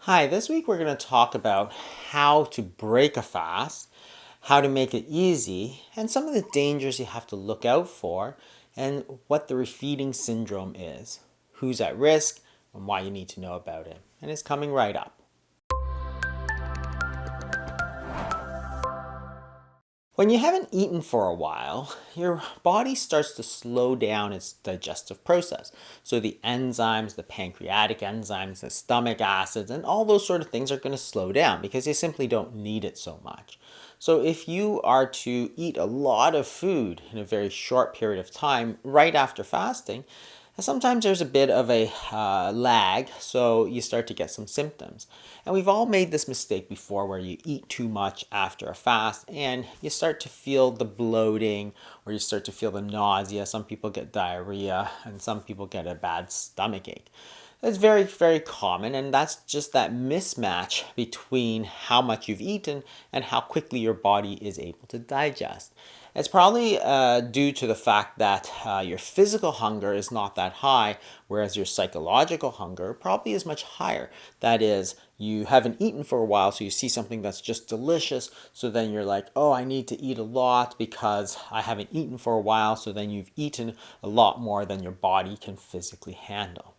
Hi, this week we're going to talk about how to break a fast, how to make it easy, and some of the dangers you have to look out for, and what the refeeding syndrome is, who's at risk, and why you need to know about it. And it's coming right up. When you haven't eaten for a while, your body starts to slow down its digestive process. So the enzymes, the pancreatic enzymes, the stomach acids, and all those sort of things are going to slow down because they simply don't need it so much. So if you are to eat a lot of food in a very short period of time right after fasting, sometimes there's a bit of a lag, so you start to get some symptoms. And we've all made this mistake before where you eat too much after a fast and you start to feel the bloating or you start to feel the nausea. Some people get diarrhea and some people get a bad stomach ache. It's very, very common, and that's just that mismatch between how much you've eaten and how quickly your body is able to digest. It's probably due to the fact that your physical hunger is not that high, whereas your psychological hunger probably is much higher. That is, you haven't eaten for a while, so you see something that's just delicious, so then you're like, oh, I need to eat a lot because I haven't eaten for a while, so then you've eaten a lot more than your body can physically handle.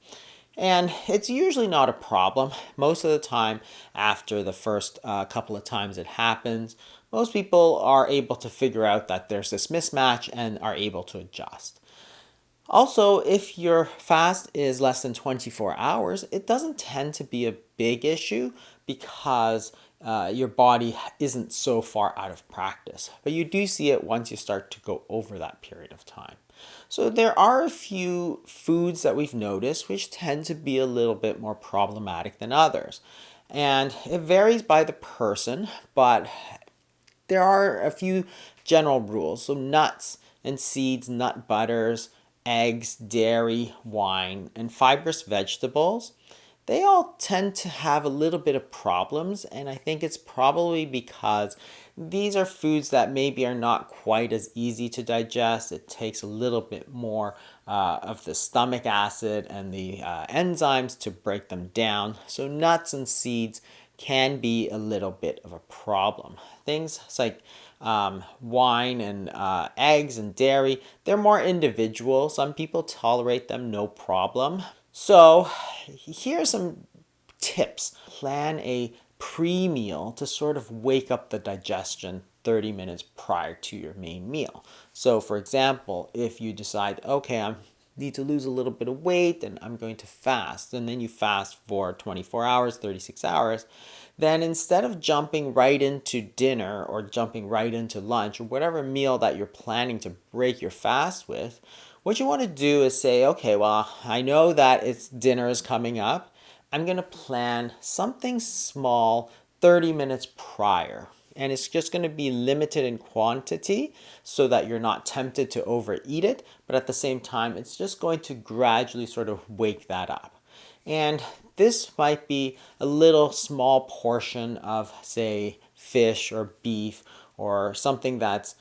And it's usually not a problem. Most of the time, after the first couple of times it happens, most people are able to figure out that there's this mismatch and are able to adjust. Also, if your fast is less than 24 hours, it doesn't tend to be a big issue because your body isn't so far out of practice. But you do see it once you start to go over that period of time. So there are a few foods that we've noticed which tend to be a little bit more problematic than others. And it varies by the person, but there are a few general rules. So nuts and seeds, nut butters, eggs, dairy, wine, and fibrous vegetables, they all tend to have a little bit of problems, and I think it's probably because these are foods that maybe are not quite as easy to digest. It takes a little bit more of the stomach acid and the enzymes to break them down. So nuts and seeds can be a little bit of a problem. Things like wine and eggs and dairy, they're more individual. Some people tolerate them no problem. So here's some tips. Plan a pre-meal to sort of wake up the digestion 30 minutes prior to your main meal. So for example, if you decide, okay, I need to lose a little bit of weight and I'm going to fast, and then you fast for 24 hours, 36 hours, then instead of jumping right into dinner or jumping right into lunch or whatever meal that you're planning to break your fast with, what you want to do is say, okay, well, I know that dinner is coming up. I'm going to plan something small 30 minutes prior. And it's just going to be limited in quantity so that you're not tempted to overeat it. But at the same time, it's just going to gradually sort of wake that up. And this might be a little small portion of, say, fish or beef or something that's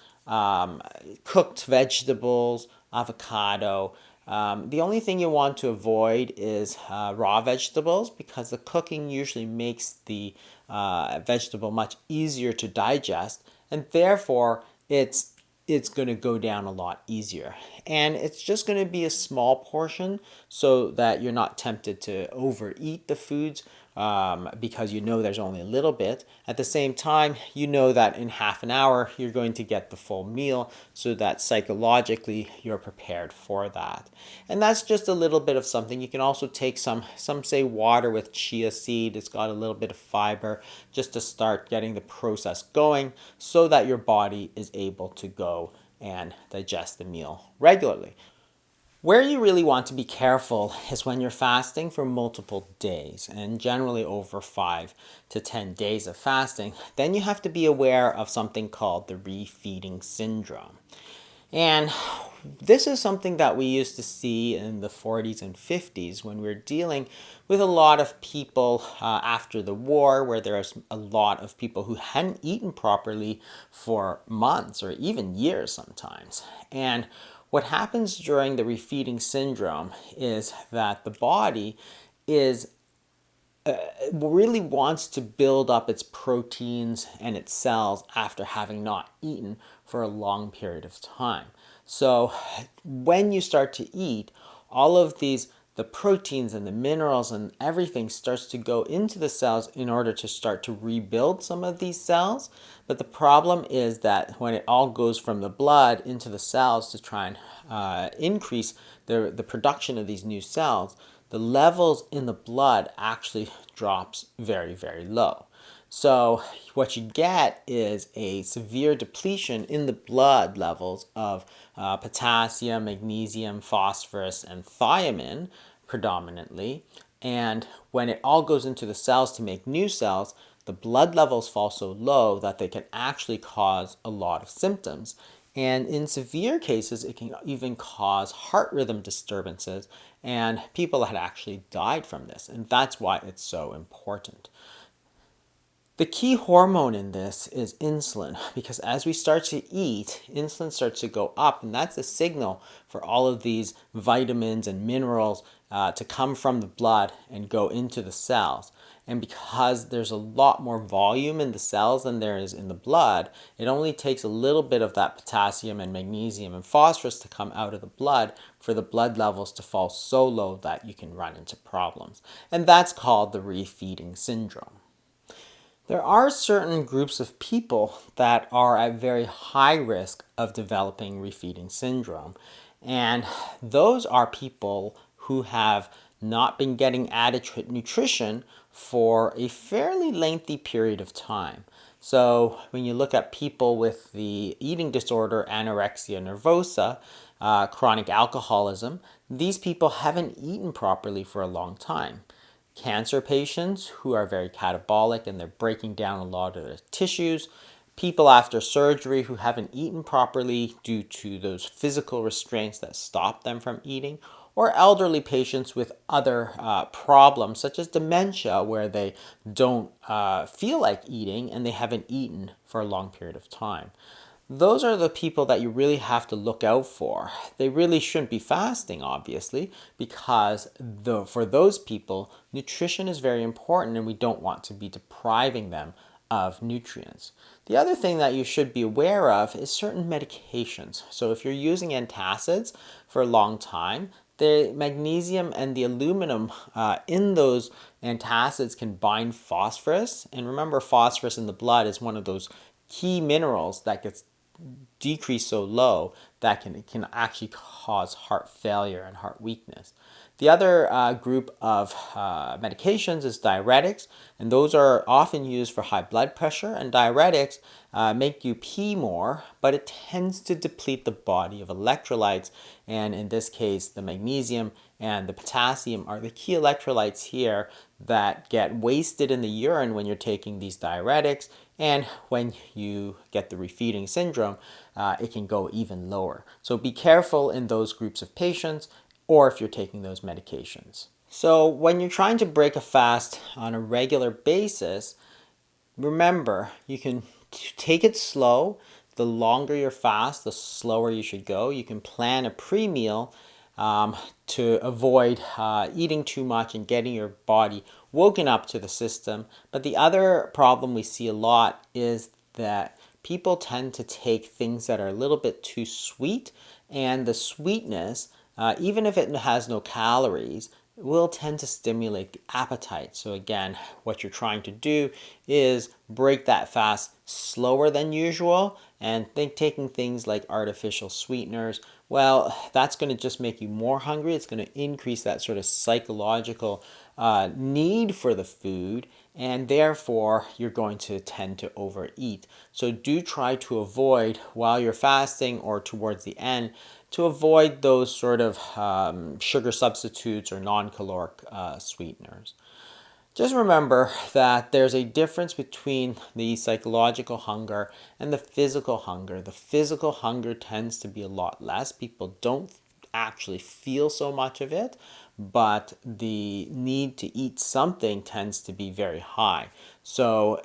cooked vegetables, avocado. The only thing you want to avoid is raw vegetables because the cooking usually makes the vegetable much easier to digest, and therefore it's going to go down a lot easier. And it's just going to be a small portion so that you're not tempted to overeat the foods because you know there's only a little bit. At the same time, you know that in half an hour you're going to get the full meal so that psychologically you're prepared for that. And that's just a little bit of something. You can also take some say water with chia seed. It's got a little bit of fiber just to start getting the process going so that your body is able to go and digest the meal regularly. Where you really want to be careful is when you're fasting for multiple days, and generally over 5 to 10 days of fasting. Then you have to be aware of something called the refeeding syndrome. And this is something that we used to see in the 40s and 50s when we were dealing with a lot of people after the war, where there's a lot of people who hadn't eaten properly for months or even years sometimes. And what happens during the refeeding syndrome is that the body is really wants to build up its proteins and its cells after having not eaten for a long period of time. So when you start to eat, all of the proteins and the minerals and everything starts to go into the cells in order to start to rebuild some of these cells. But the problem is that when it all goes from the blood into the cells to try and increase the production of these new cells, the levels in the blood actually drops very, very low. So what you get is a severe depletion in the blood levels of potassium, magnesium, phosphorus, and thiamine predominantly. And when it all goes into the cells to make new cells, the blood levels fall so low that they can actually cause a lot of symptoms. And in severe cases, it can even cause heart rhythm disturbances, and people had actually died from this. And that's why it's so important. The key hormone in this is insulin, because as we start to eat, insulin starts to go up, and that's a signal for all of these vitamins and minerals to come from the blood and go into the cells. And because there's a lot more volume in the cells than there is in the blood, it only takes a little bit of that potassium and magnesium and phosphorus to come out of the blood for the blood levels to fall so low that you can run into problems. And that's called the refeeding syndrome. There are certain groups of people that are at very high risk of developing refeeding syndrome. And those are people who have not been getting adequate nutrition for a fairly lengthy period of time. So when you look at people with the eating disorder, anorexia nervosa, chronic alcoholism, these people haven't eaten properly for a long time. Cancer patients who are very catabolic and they're breaking down a lot of the tissues, people after surgery who haven't eaten properly due to those physical restraints that stop them from eating, or elderly patients with other problems such as dementia where they don't feel like eating and they haven't eaten for a long period of time. Those are the people that you really have to look out for. They really shouldn't be fasting, obviously, because for those people, nutrition is very important and we don't want to be depriving them of nutrients. The other thing that you should be aware of is certain medications. So if you're using antacids for a long time, the magnesium and the aluminum in those antacids can bind phosphorus. And remember, phosphorus in the blood is one of those key minerals that gets decreased so low that can actually cause heart failure and heart weakness. The other group of medications is diuretics, and those are often used for high blood pressure. And diuretics make you pee more, but it tends to deplete the body of electrolytes. And in this case, the magnesium and the potassium are the key electrolytes here that get wasted in the urine when you're taking these diuretics. And when you get the refeeding syndrome, it can go even lower. So be careful in those groups of patients or if you're taking those medications. So when you're trying to break a fast on a regular basis, remember, you can take it slow. The longer your fast, the slower you should go. You can plan a pre-meal to avoid eating too much and getting your body woken up to the system. But the other problem we see a lot is that people tend to take things that are a little bit too sweet, and the sweetness, even if it has no calories, will tend to stimulate the appetite. So again, what you're trying to do is break that fast slower than usual, and taking things like artificial sweeteners, well, that's going to just make you more hungry. It's going to increase that sort of psychological need for the food, and therefore you're going to tend to overeat. So do try to avoid, while you're fasting or towards the end, to avoid those sort of sugar substitutes or non-caloric sweeteners. Just remember that there's a difference between the psychological hunger and the physical hunger. The physical hunger tends to be a lot less. People don't actually feel so much of it, but the need to eat something tends to be very high. So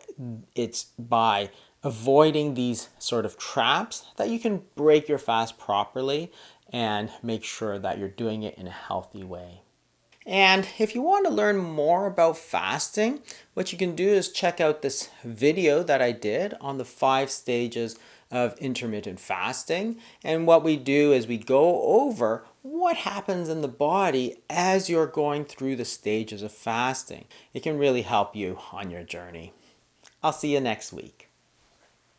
it's by avoiding these sort of traps that you can break your fast properly and make sure that you're doing it in a healthy way. And if you want to learn more about fasting, what you can do is check out this video that I did on the 5 stages of intermittent fasting. And what we do is we go over what happens in the body as you're going through the stages of fasting. It can really help you on your journey. I'll see you next week.